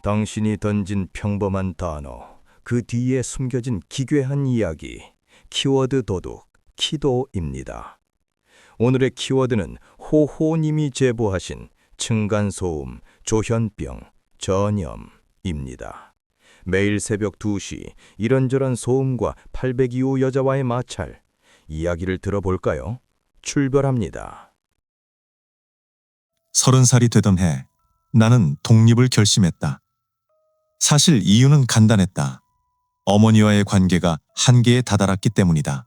당신이 던진 평범한 단어, 그 뒤에 숨겨진 기괴한 이야기, 키워드 도둑, 키도입니다. 오늘의 키워드는 호호님이 제보하신 층간소음, 조현병, 전염입니다. 매일 새벽 2시 이런저런 소음과 802호 여자와의 마찰, 이야기를 들어볼까요? 출발합니다. 30살이 되던 해 나는 독립을 결심했다. 사실 이유는 간단했다. 어머니와의 관계가 한계에 다다랐기 때문이다.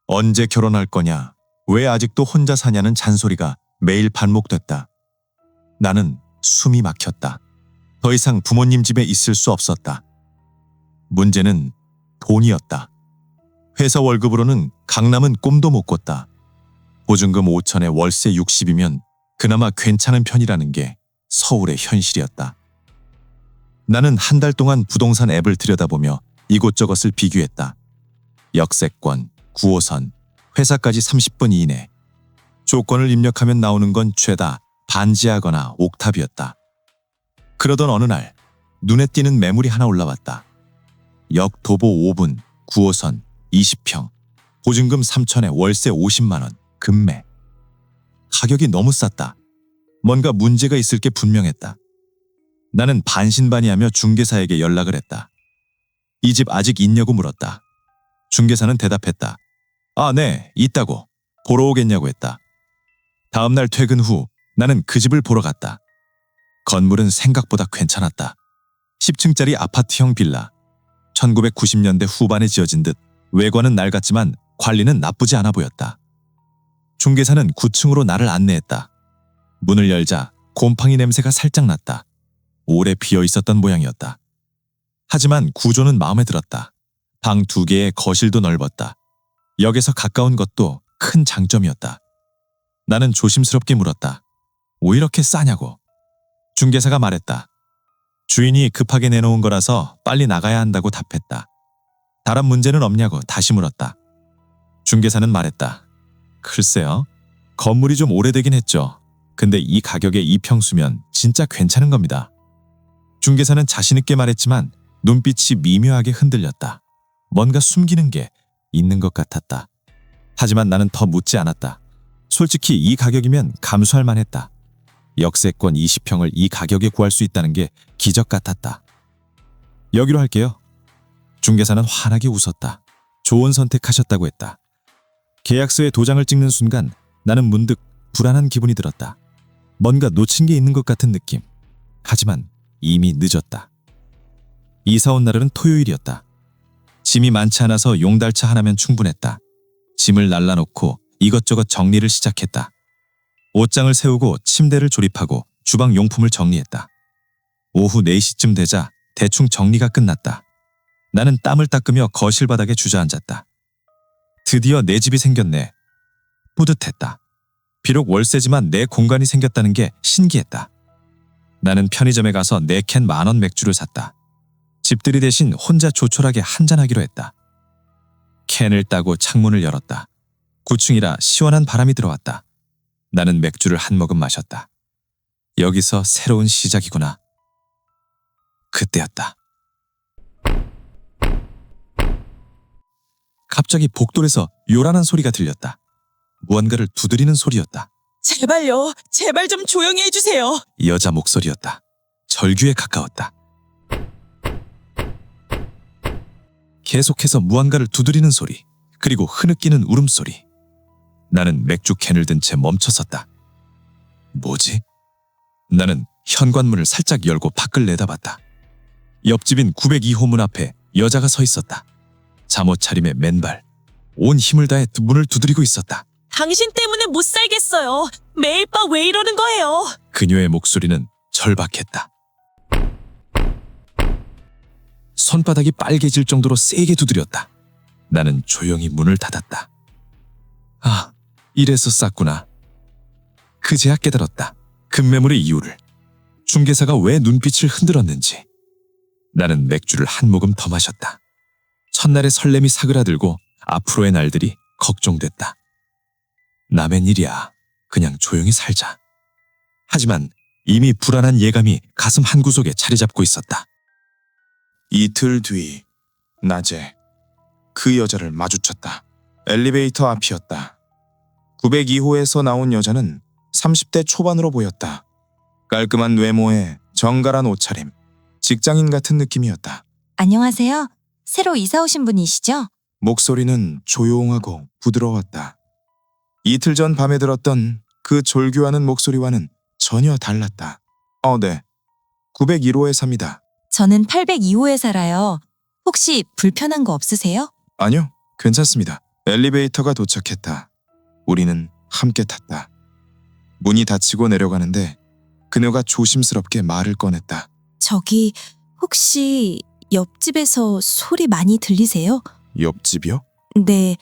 언제 결혼할 거냐, 왜 아직도 혼자 사냐는 잔소리가 매일 반복됐다. 나는 숨이 막혔다. 더 이상 부모님 집에 있을 수 없었다. 문제는 돈이었다. 회사 월급으로는 강남은 꿈도 못 꿨다. 보증금 5천에 월세 60이면 그나마 괜찮은 편이라는 게 서울의 현실이었다. 나는 한 달 동안 부동산 앱을 들여다보며 이곳저곳을 비교했다. 역세권, 9호선, 회사까지 30분 이내. 조건을 입력하면 나오는 건 죄다 반지하거나 옥탑이었다. 그러던 어느 날 눈에 띄는 매물이 하나 올라왔다. 역 도보 5분, 9호선, 20평, 보증금 3천에 월세 50만 원, 금매. 가격이 너무 쌌다. 뭔가 문제가 있을 게 분명했다. 나는 반신반의하며 중개사에게 연락을 했다. 이 집 아직 있냐고 물었다. 중개사는 대답했다. 아, 네, 있다고. 보러 오겠냐고 했다. 다음 날 퇴근 후 나는 그 집을 보러 갔다. 건물은 생각보다 괜찮았다. 10층짜리 아파트형 빌라. 1990년대 후반에 지어진 듯 외관은 낡았지만 관리는 나쁘지 않아 보였다. 중개사는 9층으로 나를 안내했다. 문을 열자 곰팡이 냄새가 살짝 났다. 오래 비어 있었던 모양이었다. 하지만 구조는 마음에 들었다. 방 2개에 거실도 넓었다. 역에서 가까운 것도 큰 장점이었다. 나는 조심스럽게 물었다. 왜 이렇게 싸냐고. 중개사가 말했다. 주인이 급하게 내놓은 거라서 빨리 나가야 한다고 답했다. 다른 문제는 없냐고 다시 물었다. 중개사는 말했다. 글쎄요. 건물이 좀 오래되긴 했죠. 근데 이 가격에 2평수면 진짜 괜찮은 겁니다. 중개사는 자신있게 말했지만 눈빛이 미묘하게 흔들렸다. 뭔가 숨기는 게 있는 것 같았다. 하지만 나는 더 묻지 않았다. 솔직히 이 가격이면 감수할 만했다. 역세권 20평을 이 가격에 구할 수 있다는 게 기적 같았다. 여기로 할게요. 중개사는 환하게 웃었다. 좋은 선택하셨다고 했다. 계약서에 도장을 찍는 순간 나는 문득 불안한 기분이 들었다. 뭔가 놓친 게 있는 것 같은 느낌. 하지만 이미 늦었다. 이사 온 날은 토요일이었다. 짐이 많지 않아서 용달차 하나면 충분했다. 짐을 날라놓고 이것저것 정리를 시작했다. 옷장을 세우고 침대를 조립하고 주방 용품을 정리했다. 오후 4시쯤 되자 대충 정리가 끝났다. 나는 땀을 닦으며 거실 바닥에 주저앉았다. 드디어 내 집이 생겼네. 뿌듯했다. 비록 월세지만 내 공간이 생겼다는 게 신기했다. 나는 편의점에 가서 4캔 10,000원 맥주를 샀다. 집들이 대신 혼자 조촐하게 한잔하기로 했다. 캔을 따고 창문을 열었다. 9층이라 시원한 바람이 들어왔다. 나는 맥주를 한 모금 마셨다. 여기서 새로운 시작이구나. 그때였다. 갑자기 복도에서 요란한 소리가 들렸다. 무언가를 두드리는 소리였다. 제발요. 제발 좀 조용히 해주세요. 여자 목소리였다. 절규에 가까웠다. 계속해서 무언가를 두드리는 소리, 그리고 흐느끼는 울음소리. 나는 맥주 캔을 든 채 멈춰섰다. 뭐지? 나는 현관문을 살짝 열고 밖을 내다봤다. 옆집인 902호 문 앞에 여자가 서 있었다. 잠옷 차림에 맨발, 온 힘을 다해 문을 두드리고 있었다. 당신 때문에 못 살겠어요. 매일 밤 왜 이러는 거예요? 그녀의 목소리는 절박했다. 손바닥이 빨개질 정도로 세게 두드렸다. 나는 조용히 문을 닫았다. 아, 이래서 쌌구나. 그제야 깨달았다. 급매물의 이유를. 중개사가 왜 눈빛을 흔들었는지. 나는 맥주를 한 모금 더 마셨다. 첫날의 설렘이 사그라들고 앞으로의 날들이 걱정됐다. 남의 일이야. 그냥 조용히 살자. 하지만 이미 불안한 예감이 가슴 한구석에 자리 잡고 있었다. 이틀 뒤 낮에 그 여자를 마주쳤다. 엘리베이터 앞이었다. 902호에서 나온 여자는 30대 초반으로 보였다. 깔끔한 외모에 정갈한 옷차림, 직장인 같은 느낌이었다. 안녕하세요. 새로 이사 오신 분이시죠? 목소리는 조용하고 부드러웠다. 이틀 전 밤에 들었던 그 졸교하는 목소리와는 전혀 달랐다. 네. 901호에 삽니다. 저는 802호에 살아요. 혹시 불편한 거 없으세요? 아니요, 괜찮습니다. 엘리베이터가 도착했다. 우리는 함께 탔다. 문이 닫히고 내려가는데 그녀가 조심스럽게 말을 꺼냈다. 저기 혹시 옆집에서 소리 많이 들리세요? 옆집이요? 네.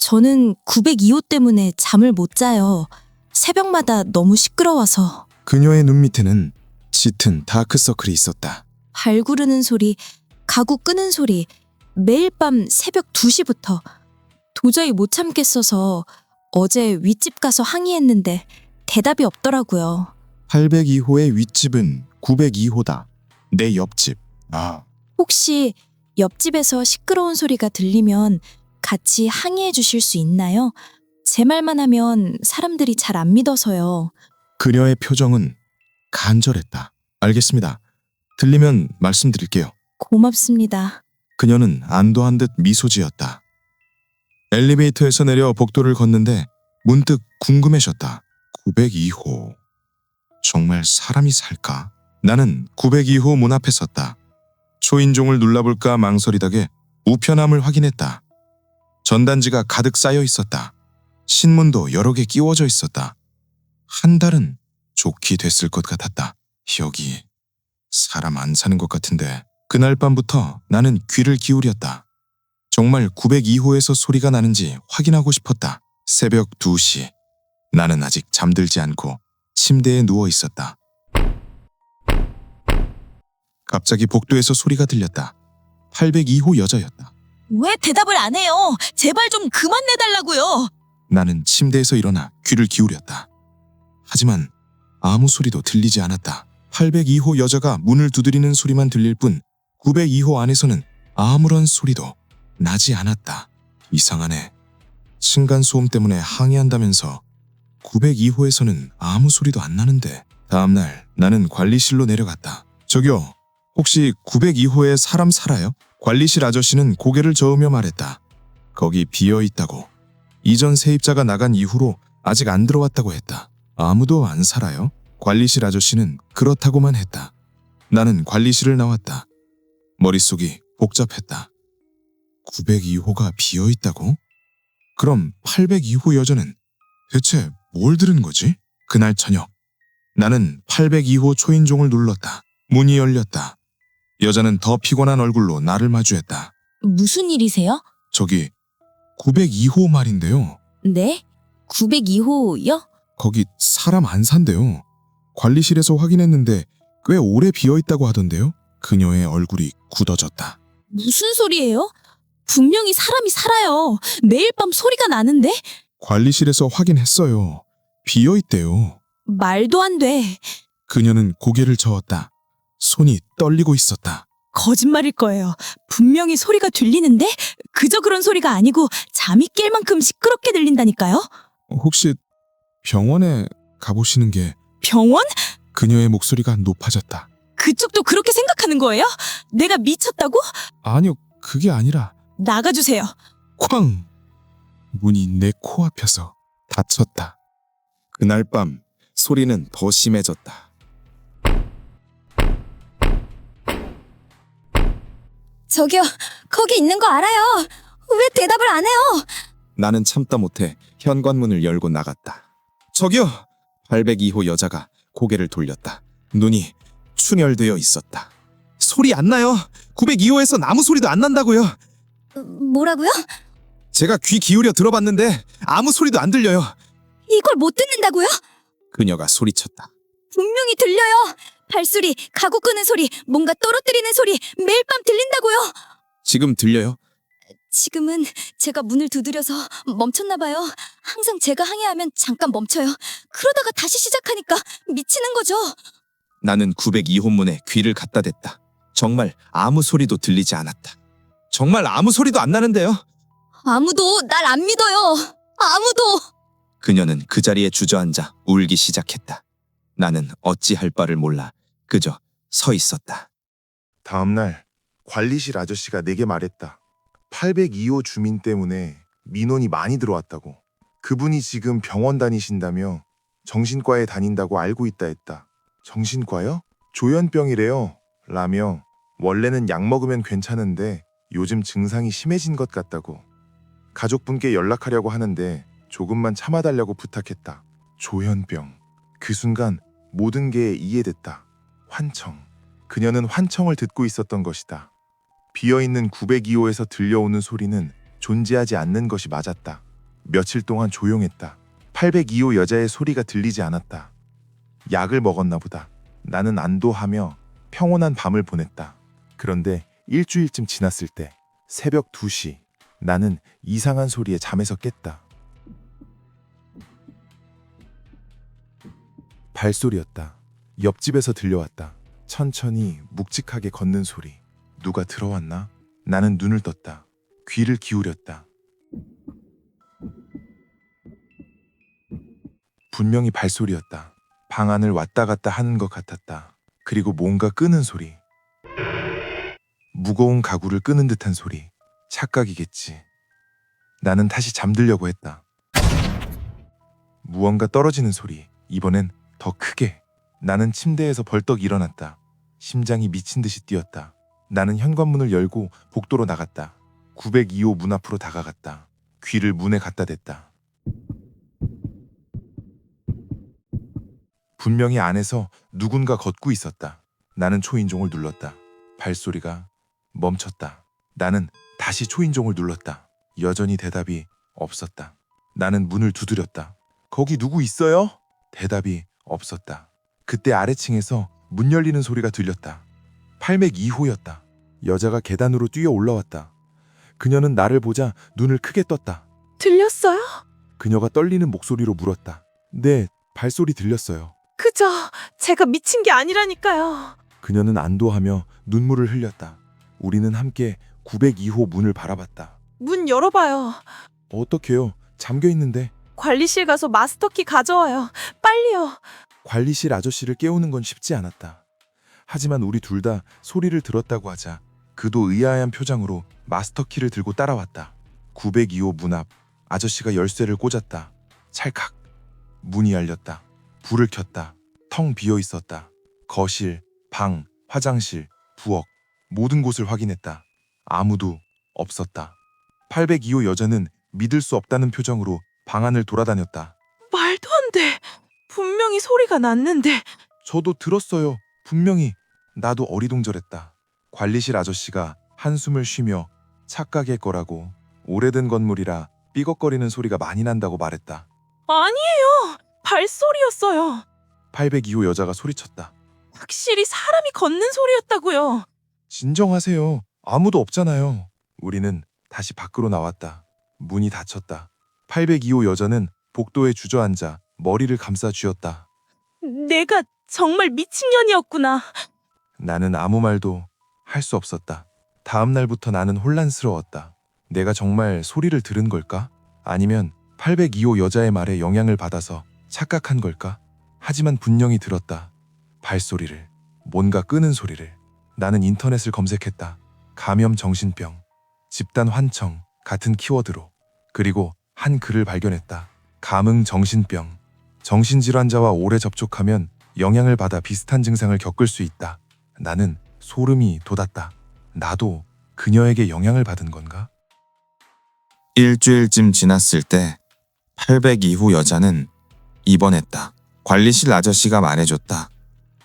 저는 902호 때문에 잠을 못 자요. 새벽마다 너무 시끄러워서. 그녀의 눈 밑에는 짙은 다크서클이 있었다. 발 구르는 소리, 가구 끄는 소리, 매일 밤 새벽 2시부터. 도저히 못 참겠어서 어제 윗집 가서 항의했는데 대답이 없더라고요. 802호의 윗집은 902호다. 내 옆집. 혹시 옆집에서 시끄러운 소리가 들리면 같이 항의해 주실 수 있나요? 제 말만 하면 사람들이 잘 안 믿어서요. 그녀의 표정은 간절했다. 알겠습니다. 들리면 말씀드릴게요. 고맙습니다. 그녀는 안도한 듯 미소 지었다. 엘리베이터에서 내려 복도를 걷는데 문득 궁금해졌다. 902호. 정말 사람이 살까? 나는 902호 문 앞에 섰다. 초인종을 눌러볼까 망설이다게 우편함을 확인했다. 전단지가 가득 쌓여 있었다. 신문도 여러 개 끼워져 있었다. 한 달은 좋게 됐을 것 같았다. 여기 사람 안 사는 것 같은데. 그날 밤부터 나는 귀를 기울였다. 정말 902호에서 소리가 나는지 확인하고 싶었다. 새벽 2시. 나는 아직 잠들지 않고 침대에 누워 있었다. 갑자기 복도에서 소리가 들렸다. 802호 여자였다. 왜 대답을 안 해요? 제발 좀 그만 내달라고요. 나는 침대에서 일어나 귀를 기울였다. 하지만 아무 소리도 들리지 않았다. 802호 여자가 문을 두드리는 소리만 들릴 뿐 902호 안에서는 아무런 소리도 나지 않았다. 이상하네. 층간소음 때문에 항의한다면서 902호에서는 아무 소리도 안 나는데. 다음날 나는 관리실로 내려갔다. 저기요, 혹시 902호에 사람 살아요? 관리실 아저씨는 고개를 저으며 말했다. 거기 비어있다고. 이전 세입자가 나간 이후로 아직 안 들어왔다고 했다. 아무도 안 살아요? 관리실 아저씨는 그렇다고만 했다. 나는 관리실을 나왔다. 머릿속이 복잡했다. 902호가 비어있다고? 그럼 802호 여자는 대체 뭘 들은 거지? 그날 저녁 나는 802호 초인종을 눌렀다. 문이 열렸다. 여자는 더 피곤한 얼굴로 나를 마주했다. 무슨 일이세요? 저기 902호 말인데요. 네? 902호요? 거기 사람 안 산대요. 관리실에서 확인했는데 꽤 오래 비어있다고 하던데요. 그녀의 얼굴이 굳어졌다. 무슨 소리예요? 분명히 사람이 살아요. 매일 밤 소리가 나는데? 관리실에서 확인했어요. 비어있대요. 말도 안 돼. 그녀는 고개를 저었다. 손이 떨리고 있었다. 거짓말일 거예요. 분명히 소리가 들리는데 그저 그런 소리가 아니고 잠이 깰 만큼 시끄럽게 들린다니까요. 혹시 병원에 가보시는 게... 병원? 그녀의 목소리가 높아졌다. 그쪽도 그렇게 생각하는 거예요? 내가 미쳤다고? 아니요, 그게 아니라... 나가주세요. 쾅! 문이 내 코앞에서 닫혔다. 그날 밤 소리는 더 심해졌다. 저기요, 거기 있는 거 알아요. 왜 대답을 안 해요? 나는 참다 못해 현관문을 열고 나갔다. 저기요! 802호 여자가 고개를 돌렸다. 눈이 충혈되어 있었다. 소리 안 나요. 902호에선 아무 소리도 안 난다고요. 뭐라고요? 제가 귀 기울여 들어봤는데 아무 소리도 안 들려요. 이걸 못 듣는다고요? 그녀가 소리쳤다. 분명히 들려요. 발소리, 가구 끄는 소리, 뭔가 떨어뜨리는 소리 매일 밤 들린다고요. 지금 들려요? 지금은 제가 문을 두드려서 멈췄나 봐요. 항상 제가 항의하면 잠깐 멈춰요. 그러다가 다시 시작하니까 미치는 거죠. 나는 902호 문에 귀를 갖다 댔다. 정말 아무 소리도 들리지 않았다. 정말 아무 소리도 안 나는데요. 아무도 날 안 믿어요. 아무도. 그녀는 그 자리에 주저앉아 울기 시작했다. 나는 어찌할 바를 몰라 그저 서 있었다. 다음날 관리실 아저씨가 내게 말했다. 802호 주민 때문에 민원이 많이 들어왔다고. 그분이 지금 병원 다니신다며 정신과에 다닌다고 알고 있다 했다. 정신과요? 조현병이래요. 라며 원래는 약 먹으면 괜찮은데 요즘 증상이 심해진 것 같다고. 가족분께 연락하려고 하는데 조금만 참아달라고 부탁했다. 조현병. 그 순간 모든 게 이해됐다. 환청. 그녀는 환청을 듣고 있었던 것이다. 비어있는 902호에서 들려오는 소리는 존재하지 않는 것이 맞았다. 며칠 동안 조용했다. 802호 여자의 소리가 들리지 않았다. 약을 먹었나 보다. 나는 안도하며 평온한 밤을 보냈다. 그런데 일주일쯤 지났을 때 새벽 2시 나는 이상한 소리에 잠에서 깼다. 발소리였다. 옆집에서 들려왔다. 천천히 묵직하게 걷는 소리. 누가 들어왔나? 나는 눈을 떴다. 귀를 기울였다. 분명히 발소리였다. 방 안을 왔다 갔다 하는 것 같았다. 그리고 뭔가 끄는 소리. 무거운 가구를 끄는 듯한 소리. 착각이겠지. 나는 다시 잠들려고 했다. 무언가 떨어지는 소리. 이번엔 더 크게. 나는 침대에서 벌떡 일어났다. 심장이 미친 듯이 뛰었다. 나는 현관문을 열고 복도로 나갔다. 902호 문 앞으로 다가갔다. 귀를 문에 갖다 댔다. 분명히 안에서 누군가 걷고 있었다. 나는 초인종을 눌렀다. 발소리가 멈췄다. 나는 다시 초인종을 눌렀다. 여전히 대답이 없었다. 나는 문을 두드렸다. 거기 누구 있어요? 대답이 없었다. 그때 아래층에서 문 열리는 소리가 들렸다. 802호였다. 여자가 계단으로 뛰어 올라왔다. 그녀는 나를 보자 눈을 크게 떴다. 들렸어요? 그녀가 떨리는 목소리로 물었다. 네, 발소리 들렸어요. 그저 제가 미친 게 아니라니까요. 그녀는 안도하며 눈물을 흘렸다. 우리는 함께 902호 문을 바라봤다. 문 열어봐요. 어떡해요? 잠겨 있는데. 관리실 가서 마스터키 가져와요. 빨리요. 관리실 아저씨를 깨우는 건 쉽지 않았다. 하지만 우리 둘 다 소리를 들었다고 하자 그도 의아한 표정으로 마스터키를 들고 따라왔다. 902호 문 앞 아저씨가 열쇠를 꽂았다. 찰칵. 문이 열렸다. 불을 켰다. 텅 비어 있었다. 거실, 방, 화장실, 부엌 모든 곳을 확인했다. 아무도 없었다. 802호 여자는 믿을 수 없다는 표정으로 방 안을 돌아다녔다. 말도 안 돼. 분명히 소리가 났는데. 저도 들었어요. 분명히. 나도 어리둥절했다. 관리실 아저씨가 한숨을 쉬며 착각일 거라고 오래된 건물이라 삐걱거리는 소리가 많이 난다고 말했다. 아니에요. 발소리였어요. 802호 여자가 소리쳤다. 확실히 사람이 걷는 소리였다고요. 진정하세요. 아무도 없잖아요. 우리는 다시 밖으로 나왔다. 문이 닫혔다. 802호 여자는 복도에 주저앉아 머리를 감싸 쥐었다. 내가 정말 미친년이었구나. 나는 아무 말도 할 수 없었다. 다음 날부터 나는 혼란스러웠다. 내가 정말 소리를 들은 걸까? 아니면 802호 여자의 말에 영향을 받아서 착각한 걸까? 하지만 분명히 들었다. 발소리를, 뭔가 끄는 소리를. 나는 인터넷을 검색했다. 감염 정신병, 집단 환청 같은 키워드로. 그리고 한 글을 발견했다. 감흥 정신병. 정신질환자와 오래 접촉하면 영향을 받아 비슷한 증상을 겪을 수 있다. 나는 소름이 돋았다. 나도 그녀에게 영향을 받은 건가? 일주일쯤 지났을 때 802호 여자는 입원했다. 관리실 아저씨가 말해줬다.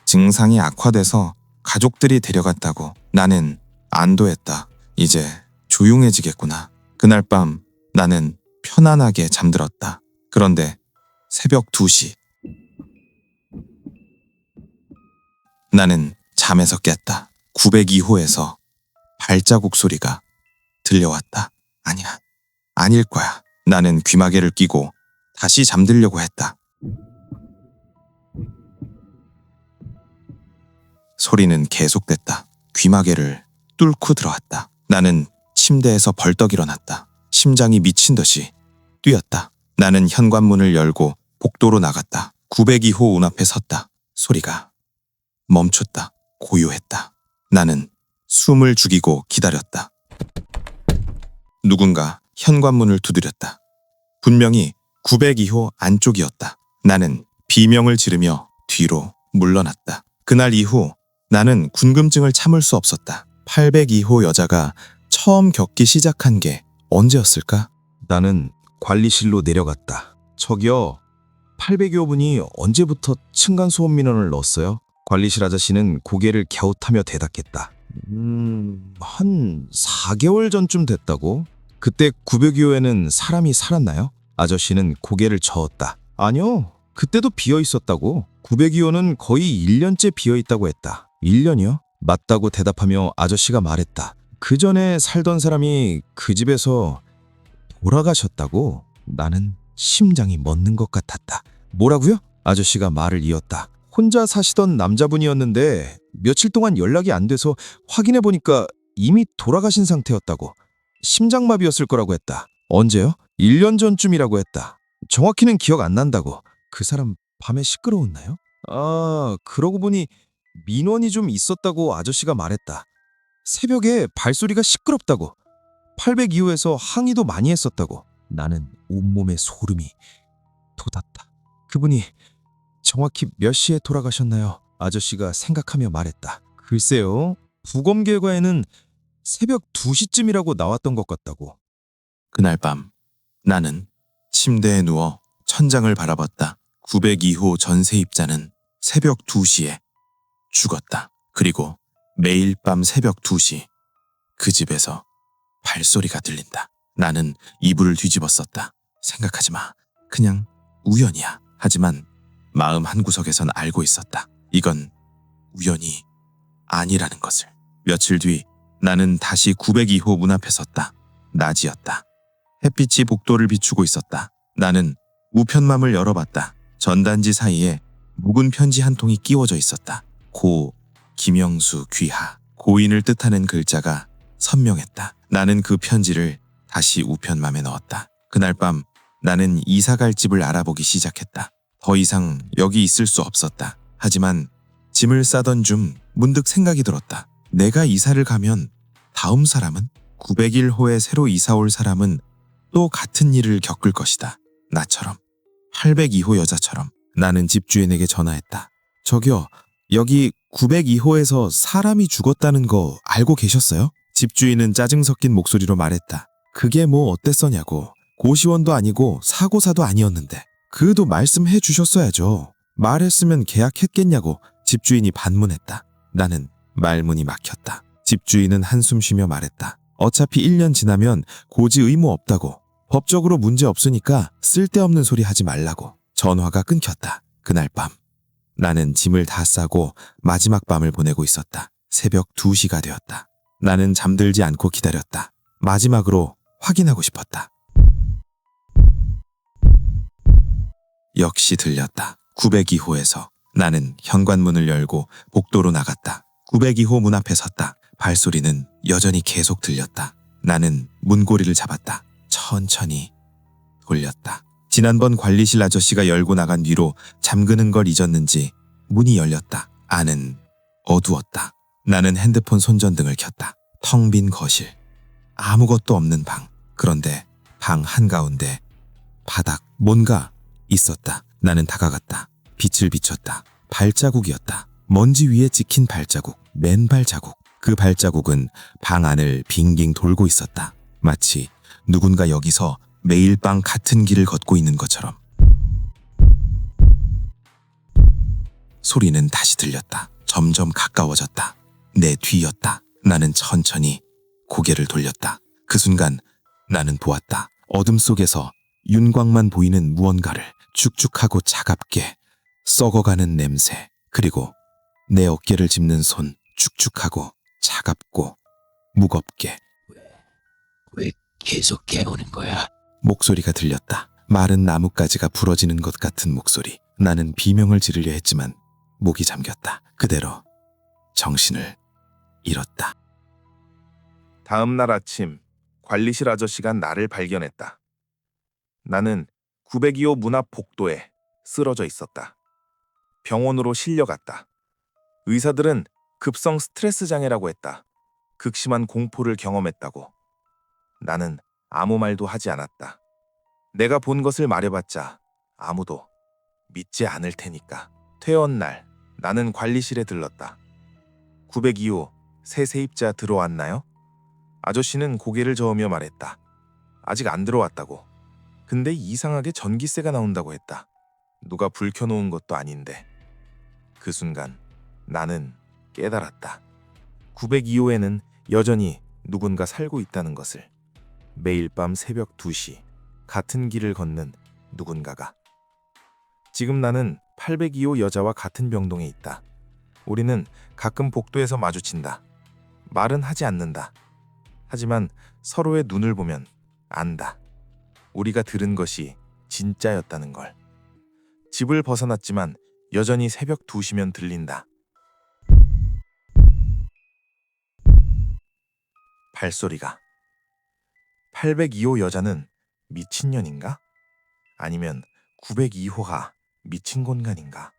증상이 악화돼서 가족들이 데려갔다고. 나는 안도했다. 이제 조용해지겠구나. 그날 밤 나는 편안하게 잠들었다. 그런데 새벽 2시 나는 잠에서 깼다. 902호에서 발자국 소리가 들려왔다. 아니야, 아닐 거야. 나는 귀마개를 끼고 다시 잠들려고 했다. 소리는 계속됐다. 귀마개를 뚫고 들어왔다. 나는 침대에서 벌떡 일어났다. 심장이 미친 듯이 뛰었다. 나는 현관문을 열고 복도로 나갔다. 902호 문 앞에 섰다. 소리가 멈췄다. 고요했다. 나는 숨을 죽이고 기다렸다. 누군가 현관문을 두드렸다. 분명히 902호 안쪽이었다. 나는 비명을 지르며 뒤로 물러났다. 그날 이후 나는 궁금증을 참을 수 없었다. 802호 여자가 처음 겪기 시작한 게 언제였을까? 나는 관리실로 내려갔다. 저기요, 802호분이 언제부터 층간소음 민원을 넣었어요? 관리실 아저씨는 고개를 갸웃하며 대답했다. 한 4개월 전쯤 됐다고? 그때 902호에는 사람이 살았나요? 아저씨는 고개를 저었다. 아니요, 그때도 비어 있었다고. 902호는 거의 1년째 비어 있다고 했다. 1년이요? 맞다고 대답하며 아저씨가 말했다. 그 전에 살던 사람이 그 집에서 돌아가셨다고? 나는 심장이 멎는 것 같았다. 뭐라고요? 아저씨가 말을 이었다. 혼자 사시던 남자분이었는데 며칠 동안 연락이 안 돼서 확인해 보니까 이미 돌아가신 상태였다고. 심장마비였을 거라고 했다. 언제요? 1년 전쯤이라고 했다. 정확히는 기억 안 난다고. 그 사람 밤에 시끄러웠나요? 아, 그러고 보니 민원이 좀 있었다고 아저씨가 말했다. 새벽에 발소리가 시끄럽다고. 802호에서 항의도 많이 했었다고. 나는 온몸에 소름이 돋았다. 그분이 정확히 몇 시에 돌아가셨나요? 아저씨가 생각하며 말했다. 글쎄요, 부검 결과에는 새벽 2시쯤이라고 나왔던 것 같다고. 그날 밤 나는 침대에 누워 천장을 바라봤다. 902호 전세입자는 새벽 2시에 죽었다. 그리고 매일 밤 새벽 2시 그 집에서 발소리가 들린다. 나는 이불을 뒤집었었다. 생각하지 마. 그냥 우연이야. 하지만 마음 한구석에선 알고 있었다. 이건 우연이 아니라는 것을. 며칠 뒤 나는 다시 902호 문 앞에 섰다. 낮이었다. 햇빛이 복도를 비추고 있었다. 나는 우편맘을 열어봤다. 전단지 사이에 묵은 편지 한 통이 끼워져 있었다. 고 김영수 귀하. 고인을 뜻하는 글자가 선명했다. 나는 그 편지를 다시 우편맘에 넣었다. 그날 밤 나는 이사갈 집을 알아보기 시작했다. 더 이상 여기 있을 수 없었다. 하지만 짐을 싸던 중 문득 생각이 들었다. 내가 이사를 가면 다음 사람은 901호에 새로 이사 올 사람은 또 같은 일을 겪을 것이다. 나처럼. 802호 여자처럼. 나는 집주인에게 전화했다. 저기요, 여기 902호에서 사람이 죽었다는 거 알고 계셨어요? 집주인은 짜증 섞인 목소리로 말했다. 그게 뭐 어땠어냐고. 고시원도 아니고 사고사도 아니었는데. 그도 말씀해 주셨어야죠. 말했으면 계약했겠냐고 집주인이 반문했다. 나는 말문이 막혔다. 집주인은 한숨 쉬며 말했다. 어차피 1년 지나면 고지 의무 없다고. 법적으로 문제 없으니까 쓸데없는 소리 하지 말라고. 전화가 끊겼다. 그날 밤 나는 짐을 다 싸고 마지막 밤을 보내고 있었다. 새벽 2시가 되었다. 나는 잠들지 않고 기다렸다. 마지막으로 확인하고 싶었다. 역시 들렸다. 902호에서. 나는 현관문을 열고 복도로 나갔다. 902호 문 앞에 섰다. 발소리는 여전히 계속 들렸다. 나는 문고리를 잡았다. 천천히 돌렸다. 지난번 관리실 아저씨가 열고 나간 뒤로 잠그는 걸 잊었는지 문이 열렸다. 안은 어두웠다. 나는 핸드폰 손전등을 켰다. 텅 빈 거실. 아무것도 없는 방. 그런데 방 한가운데 바닥 뭔가 있었다. 나는 다가갔다. 빛을 비췄다. 발자국이었다. 먼지 위에 찍힌 발자국. 맨발 자국. 그 발자국은 방 안을 빙빙 돌고 있었다. 마치 누군가 여기서 매일 밤 같은 길을 걷고 있는 것처럼. 소리는 다시 들렸다. 점점 가까워졌다. 내 뒤였다. 나는 천천히 고개를 돌렸다. 그 순간 나는 보았다. 어둠 속에서 윤곽만 보이는 무언가를. 축축하고 차갑게 썩어가는 냄새. 그리고 내 어깨를 짚는 손. 축축하고 차갑고 무겁게. 왜 계속 깨우는 거야? 목소리가 들렸다. 마른 나뭇가지가 부러지는 것 같은 목소리. 나는 비명을 지르려 했지만 목이 잠겼다. 그대로 정신을 잃었다. 다음 날 아침 관리실 아저씨가 나를 발견했다. 나는 902호 문 앞 복도에 쓰러져 있었다. 병원으로 실려갔다. 의사들은 급성 스트레스 장애라고 했다. 극심한 공포를 경험했다고. 나는 아무 말도 하지 않았다. 내가 본 것을 말해봤자 아무도 믿지 않을 테니까. 퇴원 날 나는 관리실에 들렀다. 902호 새 세입자 들어왔나요? 아저씨는 고개를 저으며 말했다. 아직 안 들어왔다고. 근데 이상하게 전기세가 나온다고 했다. 누가 불 켜놓은 것도 아닌데. 그 순간 나는 깨달았다. 902호에는 여전히 누군가 살고 있다는 것을. 매일 밤 새벽 2시 같은 길을 걷는 누군가가. 지금 나는 802호 여자와 같은 병동에 있다. 우리는 가끔 복도에서 마주친다. 말은 하지 않는다. 하지만 서로의 눈을 보면 안다. 우리가 들은 것이 진짜였다는 걸. 집을 벗어났지만 여전히 새벽 2시면 들린다. 발소리가. 802호 여자는 미친년인가? 아니면 902호가 미친 공간인가?